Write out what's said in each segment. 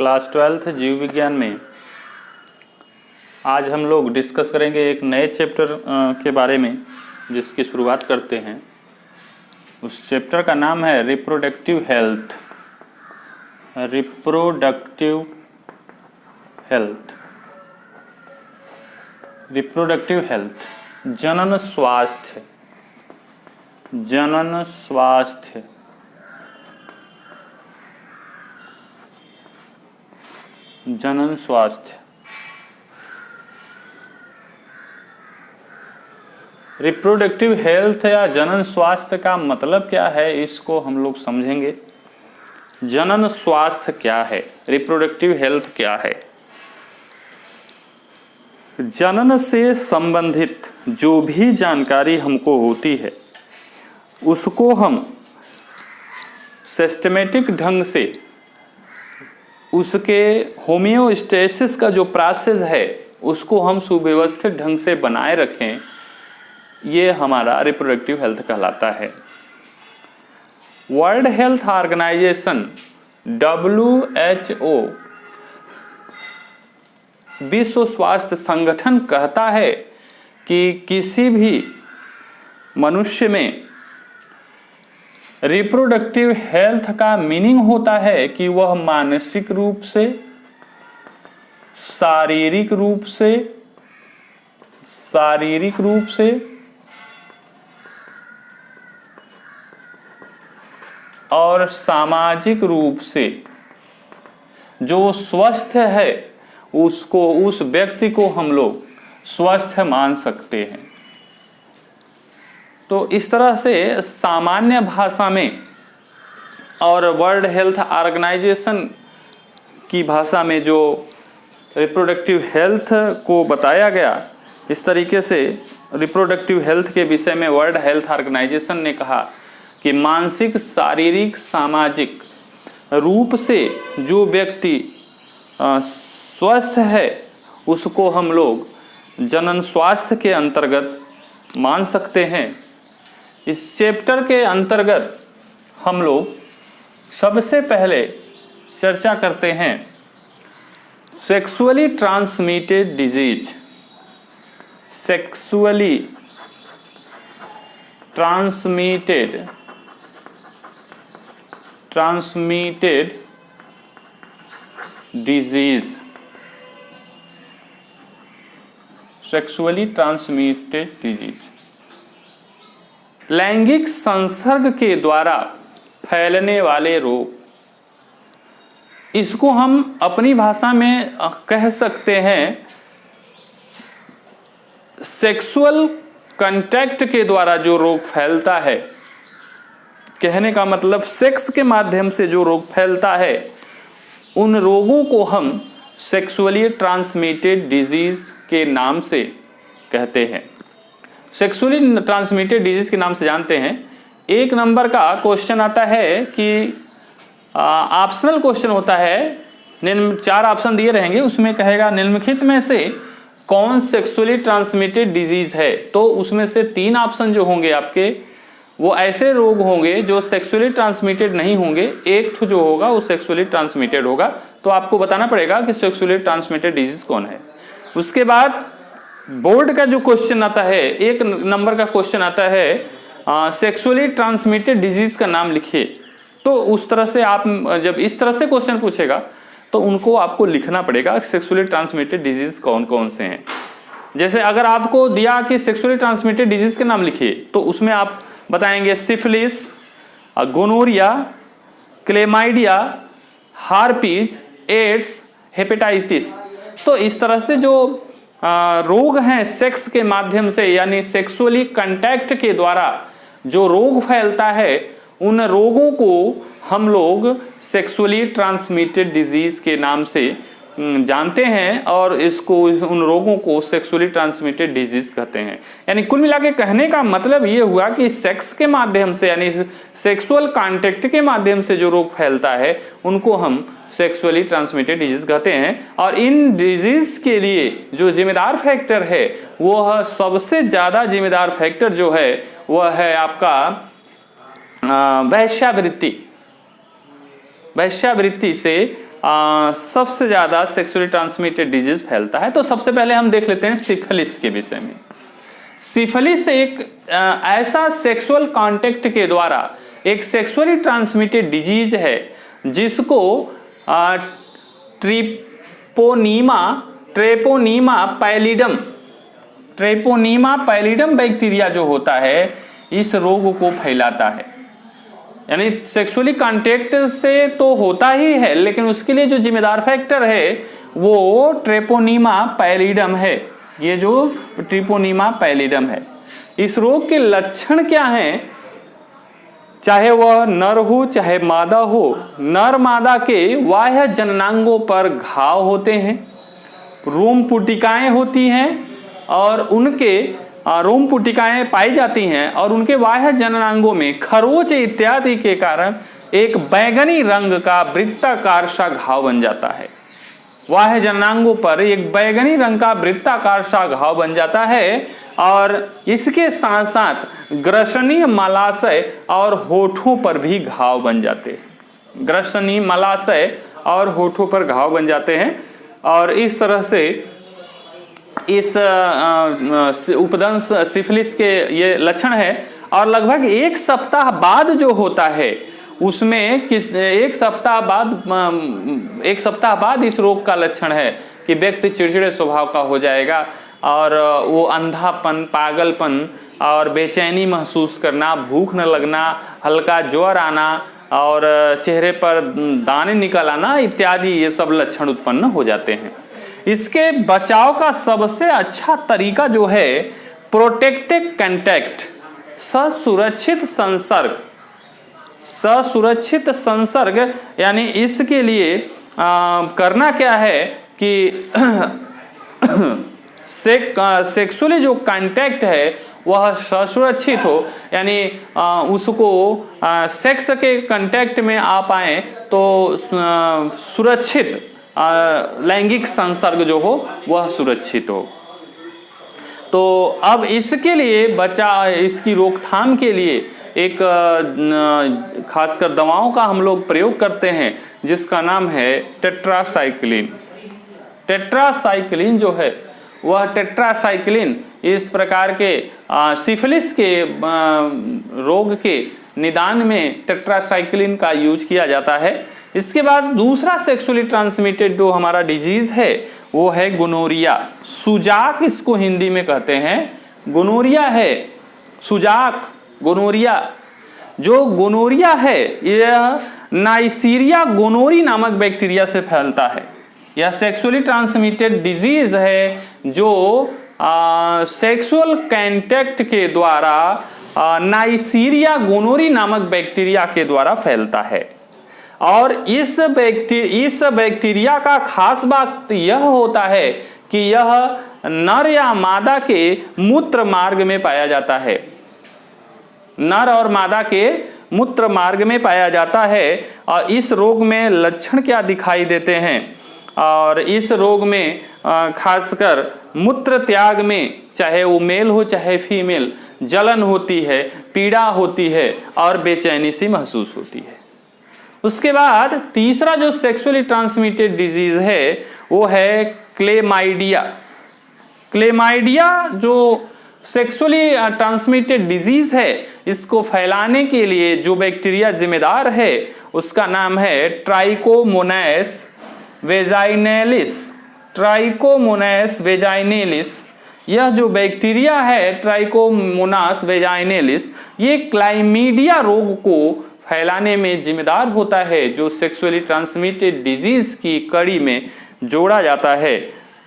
Class 12th जीव विज्ञान में आज हम लोग डिस्कस करेंगे एक नए चैप्टर के बारे में जिसकी शुरुआत करते हैं। उस चैप्टर का नाम है reproductive health. Reproductive health, reproductive health, जनन स्वास्थ्य, जनन स्वास्थ्य, जनन स्वास्थ्य। रिप्रोडक्टिव हेल्थ या जनन स्वास्थ्य का मतलब क्या है, इसको हम लोग समझेंगे। जनन स्वास्थ्य क्या है, रिप्रोडक्टिव हेल्थ क्या है। जनन से संबंधित जो भी जानकारी हमको होती है उसको हम सिस्टमेटिक ढंग से, उसके होमियोस्टेसिस का जो प्रोसेस है उसको हम सुव्यवस्थित ढंग से बनाए रखें, ये हमारा रिप्रोडक्टिव हेल्थ कहलाता है। वर्ल्ड हेल्थ ऑर्गेनाइजेशन WHO, विश्व स्वास्थ्य संगठन कहता है कि किसी भी मनुष्य में रिप्रोडक्टिव हेल्थ का मीनिंग होता है कि वह मानसिक रूप से, शारीरिक रूप से और सामाजिक रूप से जो स्वस्थ है उसको, उस व्यक्ति को हम लोग स्वस्थ मान सकते हैं। तो इस तरह से सामान्य भाषा में और वर्ल्ड हेल्थ ऑर्गेनाइजेशन की भाषा में जो रिप्रोडक्टिव हेल्थ को बताया गया, इस तरीके से रिप्रोडक्टिव हेल्थ के विषय में वर्ल्ड हेल्थ ऑर्गेनाइजेशन ने कहा कि मानसिक, शारीरिक, सामाजिक रूप से जो व्यक्ति स्वस्थ है उसको हम लोग जनन स्वास्थ्य के अंतर्गत मान सकते हैं। इस चैप्टर के अंतर्गत हम लोग सबसे पहले चर्चा करते हैं sexually transmitted disease. Sexually transmitted disease, sexually transmitted disease, लैंगिक संसर्ग के द्वारा फैलने वाले रोग। इसको हम अपनी भाषा में कह सकते हैं सेक्सुअल कांटेक्ट के द्वारा जो रोग फैलता है। कहने का मतलब सेक्स के माध्यम से जो रोग फैलता है उन रोगों को हम सेक्सुअली ट्रांसमिटेड डिजीज के नाम से कहते हैं। सेक्सुअली ट्रांसमिटेड डिजीज के नाम से जानते हैं। एक नंबर का क्वेश्चन आता है कि ऑप्शनल क्वेश्चन होता है, निम्न 4 ऑप्शन दिए रहेंगे, उसमें कहेगा निम्नलिखित में से कौन सेक्सुअली ट्रांसमिटेड डिजीज है। तो उसमें से 3 ऑप्शन जो होंगे आपके वो ऐसे रोग होंगे जो सेक्सुअली ट्रांसमिटेड नहीं होंगे, एक जो होगा वो सेक्सुअली ट्रांसमिटेड होगा। तो आपको बताना पड़ेगा कि सेक्सुअली ट्रांसमिटेड डिजीज कौन है। उसके बाद बोर्ड का जो क्वेश्चन आता है, 1 नंबर का क्वेश्चन आता है सेक्सुअली ट्रांसमिटेड डिजीज का नाम लिखिए। तो उस तरह से आप जब इस तरह से क्वेश्चन पूछेगा तो उनको आपको लिखना पड़ेगा सेक्सुअली ट्रांसमिटेड डिजीज कौन कौन से हैं। जैसे अगर आपको दिया कि सेक्सुअली ट्रांसमिटेड डिजीज के नाम लिखिए तो उसमें आप बताएंगे syphilis, gonorrhoea, chlamydia, herpes, AIDS, hepatitis. तो इस तरह से जो रोग हैं सेक्स के माध्यम से, यानी सेक्सुअली कांटेक्ट के द्वारा जो रोग फैलता है उन रोगों को हम लोग सेक्सुअली ट्रांसमिटेड डिजीज के नाम से जानते हैं और इसको, उन रोगों को सेक्सुअली ट्रांसमिटेड डिजीज कहते हैं। यानी कुल मिला के कहने का मतलब ये हुआ कि सेक्स के माध्यम से, यानी सेक्सुअल कांटेक्ट के माध्यम से जो रोग फैलता है उनको हम सेक्सुअली ट्रांसमिटेड डिजीज कहते हैं। और इन डिजीज के लिए जो जिम्मेदार फैक्टर है वह सबसे ज्यादा जिम्मेदार फैक्टर जो है वह है आपका वैश्यावृत्ति। वैश्यावृत्ति से सबसे ज़्यादा सेक्सुअली ट्रांसमिटेड डिजीज फैलता है। तो सबसे पहले हम देख लेते हैं सिफिलिस के विषय में। सिफिलिस एक ऐसा सेक्सुअल कांटेक्ट के द्वारा एक सेक्सुअली ट्रांसमिटेड डिजीज है जिसको ट्रेपोनीमा पैलिडम बैक्टीरिया जो होता है इस रोग को फैलाता है। यानी सेक्सुअली कांटेक्ट से तो होता ही है, लेकिन उसके लिए जो जिम्मेदार फैक्टर है वो ट्रेपोनीमा पैलिडम है। ये जो ट्रेपोनीमा पैलिडम है, इस रोग के लक्षण क्या हैं? चाहे वह नर हो चाहे मादा हो, नर मादा के बाह्य जननांगों पर घाव होते हैं, रोम पुटिकाएं होती हैं और उनके रोम पुटिकाएं पाई जाती हैं और उनके बाह्य जननांगों में खरोच इत्यादि के कारण एक बैंगनी रंग का वृत्ताकार सा घाव बन जाता है। बाह्य जननांगों पर एक बैंगनी रंग का वृत्ताकार सा घाव बन जाता है और इसके साथ साथ ग्रसनी मलाशय और होठों पर भी घाव बन जाते हैं। ग्रसनी मलाशय और होठों पर घाव बन जाते हैं और इस तरह से इस उपदंश सिफिलिस के ये लक्षण है। और लगभग एक सप्ताह बाद जो होता है उसमें एक सप्ताह बाद इस रोग का लक्षण है कि व्यक्ति चिड़चिड़े स्वभाव का हो जाएगा और वो अंधापन, पागलपन और बेचैनी महसूस करना, भूख न लगना, हल्का ज्वर आना और चेहरे पर दाने निकल आना इत्यादि ये सब लक्षण उत्पन्न हो जाते हैं। इसके बचाव का सबसे अच्छा तरीका जो है प्रोटेक्टिव कांटेक्ट, ससुरक्षित संसर्ग यानी इसके लिए करना क्या है कि सेक्सुअली जो कांटेक्ट है वह ससुरक्षित हो, यानी उसको सेक्स के कांटेक्ट में आ पाए तो सुरक्षित लैंगिक संसर्ग जो हो वह सुरक्षित हो। तो अब इसके लिए इसकी रोकथाम के लिए एक खासकर दवाओं का हम लोग प्रयोग करते हैं जिसका नाम है टेट्रासाइक्लिन। टेट्रासाइक्लिन जो है वह टेट्रासाइक्लिन इस प्रकार के सिफिलिस के रोग के निदान में टेट्रासाइक्लिन का यूज किया जाता है। इसके बाद दूसरा सेक्सुअली ट्रांसमिटेड जो हमारा डिजीज है वो है गोनोरिया। सुजाक इसको हिंदी में कहते हैं, गोनोरिया है सुजाक, गोनोरिया। जो गोनोरिया है यह नाइसीरिया गोनोरी नामक बैक्टीरिया से फैलता है। यह सेक्सुअली ट्रांसमिटेड डिजीज है जो सेक्सुअल कांटेक्ट के द्वारा नाइसीरिया गोनोरी नामक बैक्टीरिया के द्वारा फैलता है। और इस बैक्टीरिया का खास बात यह होता है कि यह नर या मादा के मूत्र मार्ग में पाया जाता है। नर और मादा के मूत्र मार्ग में पाया जाता है। और इस रोग में लक्षण क्या दिखाई देते हैं? और इस रोग में खासकर मूत्र त्याग में, चाहे वो मेल हो चाहे फीमेल, जलन होती है, पीड़ा होती है और बेचैनी सी महसूस होती है। उसके बाद तीसरा जो सेक्सुअली ट्रांसमिटेड डिजीज है वो है क्लेमाइडिया। क्लेमाइडिया जो सेक्सुअली ट्रांसमिटेड डिजीज है, इसको फैलाने के लिए जो बैक्टीरिया जिम्मेदार है उसका नाम है ट्राइकोमोनास वेजाइनेलिस। ट्राइकोमोनास वेजाइनेलिस, यह जो बैक्टीरिया है ट्राइकोमोनास वेजाइनेलिस, ये क्लाइमीडिया रोग को फैलाने में जिम्मेदार होता है, जो सेक्सुअली ट्रांसमिटेड डिजीज की कड़ी में जोड़ा जाता है।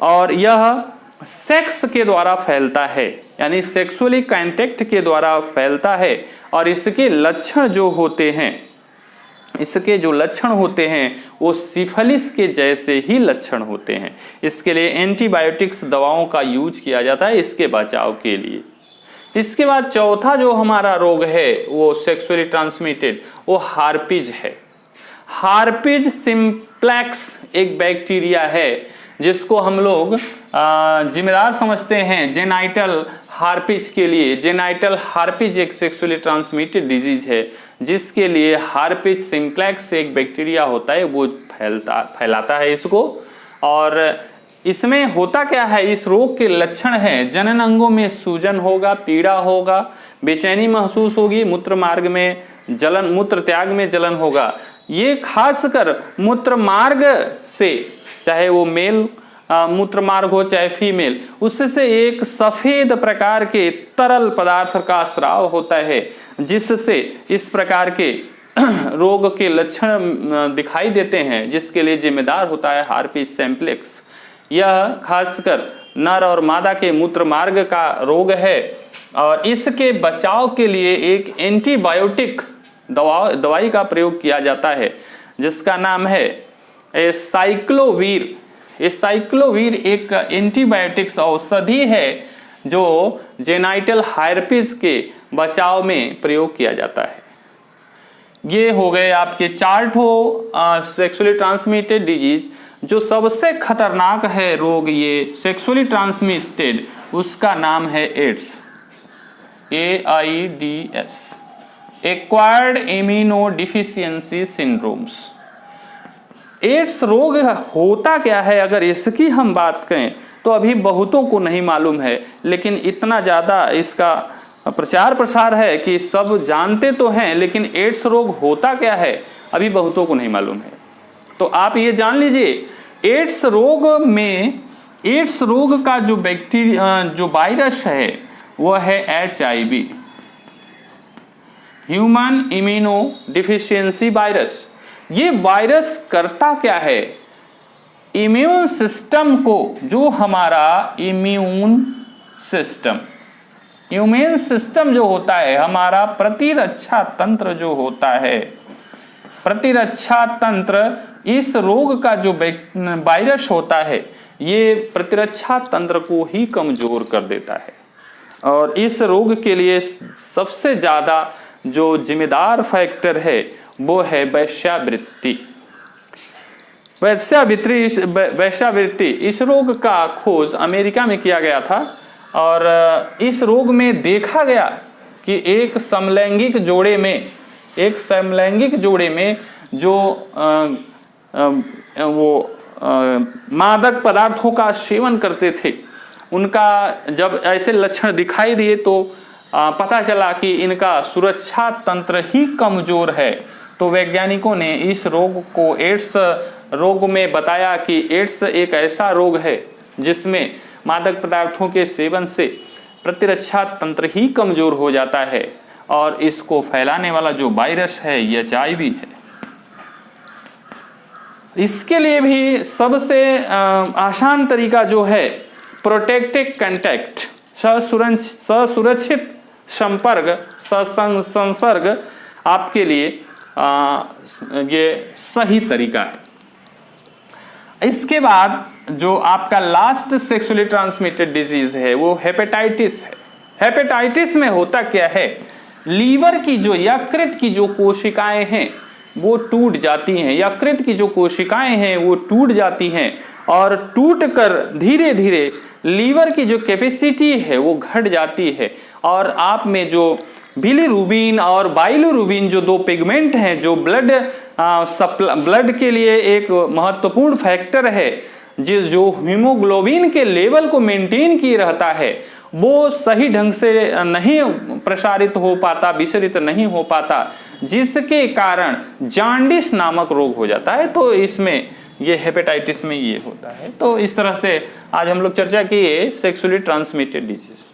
और यह सेक्स के द्वारा फैलता है, यानी सेक्सुअली कांटेक्ट के द्वारा फैलता है। और इसके लक्षण जो होते हैं, इसके जो लक्षण होते हैं वो सिफिलिस के जैसे ही लक्षण होते हैं। इसके लिए एंटीबायोटिक्स दवाओं का यूज किया जाता है इसके बचाव के लिए। इसके बाद चौथा जो हमारा रोग है वो सेक्सुअली ट्रांसमिटेड, वो हार्पिज है। हार्पिज सिम्प्लेक्स एक बैक्टीरिया है जिसको हम लोग जिम्मेदार समझते हैं जेनाइटल हार्पिज के लिए। जेनाइटल हार्पिज एक सेक्सुअली ट्रांसमिटेड डिजीज है जिसके लिए हार्पिज सिम्प्लेक्स एक बैक्टीरिया होता है, वो फैलाता है इसको। और इसमें होता क्या है, इस रोग के लक्षण हैं जनन अंगों में सूजन होगा, पीड़ा होगा, बेचैनी महसूस होगी, मूत्र मार्ग में जलन, मूत्र त्याग में जलन होगा। ये खासकर मूत्र मार्ग से, चाहे वो मेल मूत्र मार्ग हो चाहे फीमेल, उससे एक सफेद प्रकार के तरल पदार्थ का स्राव होता है, जिससे इस प्रकार के रोग के लक्षण दिखाई देते हैं, जिसके लिए जिम्मेदार होता है हार्पिस सिम्प्लेक्स। यह खासकर नर और मादा के मूत्र मार्ग का रोग है और इसके बचाव के लिए एक एंटीबायोटिक दवाई का प्रयोग किया जाता है, जिसका नाम है साइक्लोवीर। साइक्लोवीर एक एंटीबायोटिक्स औषधि है जो जेनाइटल हार्पिस के बचाव में प्रयोग किया जाता है। ये हो गए आपके 4 सेक्सुअली ट्रांसमिटेड डिजीज। जो सबसे खतरनाक है रोग ये सेक्सुअली ट्रांसमिटेड, उसका नाम है AIDS, AIDS, acquired immunodeficiency syndromes. AIDS रोग होता क्या है, अगर इसकी हम बात करें तो अभी बहुतों को नहीं मालूम है, लेकिन इतना ज़्यादा इसका प्रचार प्रसार है कि सब जानते तो हैं, लेकिन एड्स रोग होता क्या है अभी बहुतों को नहीं मालूम है। तो आप ये जान लीजिए, एड्स रोग में, एड्स रोग का जो बैक्टीरिया, जो वायरस है वह है HIV, ह्यूमन इम्यूनोडेफिशिएंसी वायरस। ये वायरस करता क्या है, इम्यून सिस्टम को, जो हमारा इम्यून सिस्टम जो होता है, हमारा प्रतिरक्षा तंत्र जो होता है, प्रतिरक्षा तंत्र, इस रोग का जो वायरस होता है ये प्रतिरक्षा तंत्र को ही कमजोर कर देता है। और इस रोग के लिए सबसे ज्यादा जो जिम्मेदार फैक्टर है वो है वेश्यावृत्ति। वेश्यावृत्ति इस रोग का खोज अमेरिका में किया गया था और इस रोग में देखा गया कि एक समलैंगिक जोड़े में जो मादक पदार्थों का सेवन करते थे, उनका जब ऐसे लक्षण दिखाई दिए तो पता चला कि इनका सुरक्षा तंत्र ही कमजोर है। तो वैज्ञानिकों ने इस रोग को एड्स रोग में बताया कि एड्स एक ऐसा रोग है जिसमें मादक पदार्थों के सेवन से प्रतिरक्षा तंत्र ही कमजोर हो जाता है और इसको फैलाने वाला जो वायरस है ये HIV है। इसके लिए भी सबसे आसान तरीका जो है प्रोटेक्टिव कांटेक्ट, सुरक्षित संसर्ग आपके लिए ये सही तरीका है। इसके बाद जो आपका लास्ट सेक्सुअली ट्रांसमिटेड डिजीज है वो हेपेटाइटिस है। हेपेटाइटिस में होता क्या है, लीवर की जो यकृत की जो कोशिकाएं हैं वो टूट जाती हैं, यकृत की जो कोशिकाएं हैं वो टूट जाती हैं और टूट कर धीरे धीरे लीवर की जो कैपेसिटी है वो घट जाती है और आप में जो बिलीरुबिन और बाइलिरुबिन जो 2 पिगमेंट हैं जो ब्लड के लिए एक महत्वपूर्ण फैक्टर है, जो हीमोग्लोबिन के लेवल को मेंटेन किए रहता है, वो सही ढंग से नहीं प्रसारित हो पाता, विसरित नहीं हो पाता, जिसके कारण जॉन्डिस नामक रोग हो जाता है। तो इसमें ये हेपेटाइटिस में ये होता है। तो इस तरह से आज हम लोग चर्चा किए सेक्सुअली ट्रांसमिटेड डिजीज।